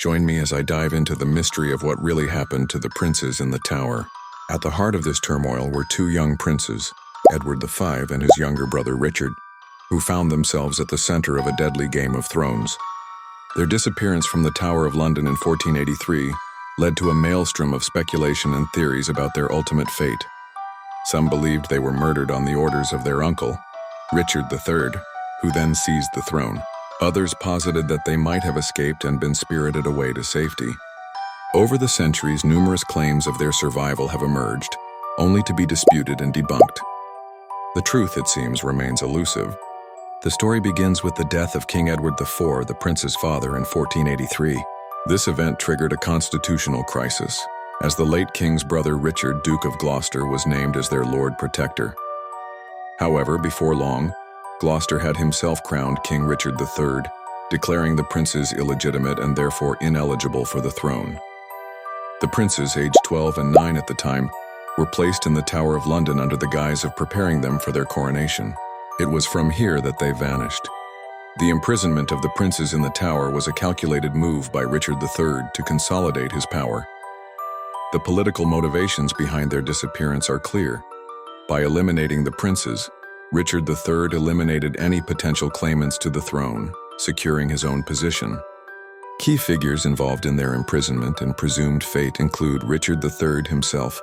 Join me as I dive into the mystery of what really happened to the princes in the tower. At the heart of this turmoil were two young princes, Edward V and his younger brother Richard, who found themselves at the center of a deadly Game of Thrones. Their disappearance from the Tower of London in 1483 led to a maelstrom of speculation and theories about their ultimate fate. Some believed they were murdered on the orders of their uncle, Richard III, who then seized the throne. Others posited that they might have escaped and been spirited away to safety. Over the centuries, numerous claims of their survival have emerged, only to be disputed and debunked. The truth, it seems, remains elusive. The story begins with the death of King Edward IV, the prince's father, in 1483. This event triggered a constitutional crisis, as the late king's brother Richard, Duke of Gloucester, was named as their Lord Protector. However, before long, Gloucester had himself crowned King Richard III, declaring the princes illegitimate and therefore ineligible for the throne. The princes, aged 12 and 9 at the time, were placed in the Tower of London under the guise of preparing them for their coronation. It was from here that they vanished. The imprisonment of the princes in the tower was a calculated move by Richard III to consolidate his power. The political motivations behind their disappearance are clear. By eliminating the princes, Richard III eliminated any potential claimants to the throne, securing his own position. Key figures involved in their imprisonment and presumed fate include Richard III himself,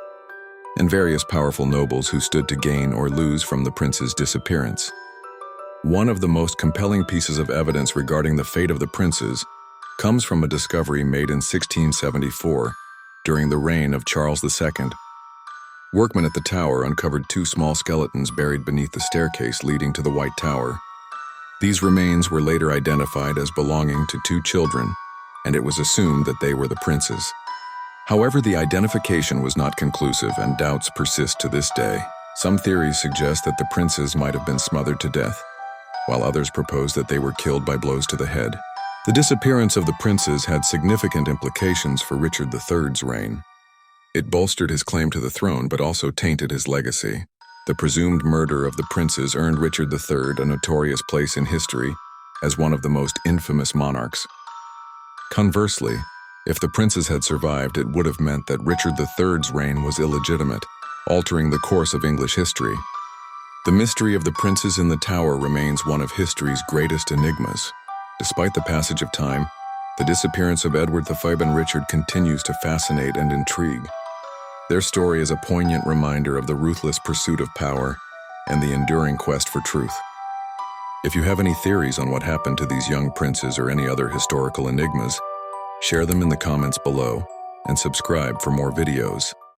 and various powerful nobles who stood to gain or lose from the prince's disappearance. One of the most compelling pieces of evidence regarding the fate of the princes comes from a discovery made in 1674 during the reign of Charles II. Workmen at the tower uncovered two small skeletons buried beneath the staircase leading to the White Tower. These remains were later identified as belonging to two children, and it was assumed that they were the princes. However, the identification was not conclusive, and doubts persist to this day. Some theories suggest that the princes might have been smothered to death, while others propose that they were killed by blows to the head. The disappearance of the princes had significant implications for Richard III's reign. It bolstered his claim to the throne, but also tainted his legacy. The presumed murder of the princes earned Richard III a notorious place in history as one of the most infamous monarchs. Conversely, if the princes had survived, it would have meant that Richard III's reign was illegitimate, altering the course of English history. The mystery of the princes in the tower remains one of history's greatest enigmas. Despite the passage of time, the disappearance of Edward V and Richard continues to fascinate and intrigue. Their story is a poignant reminder of the ruthless pursuit of power and the enduring quest for truth. If you have any theories on what happened to these young princes or any other historical enigmas, share them in the comments below and subscribe for more videos.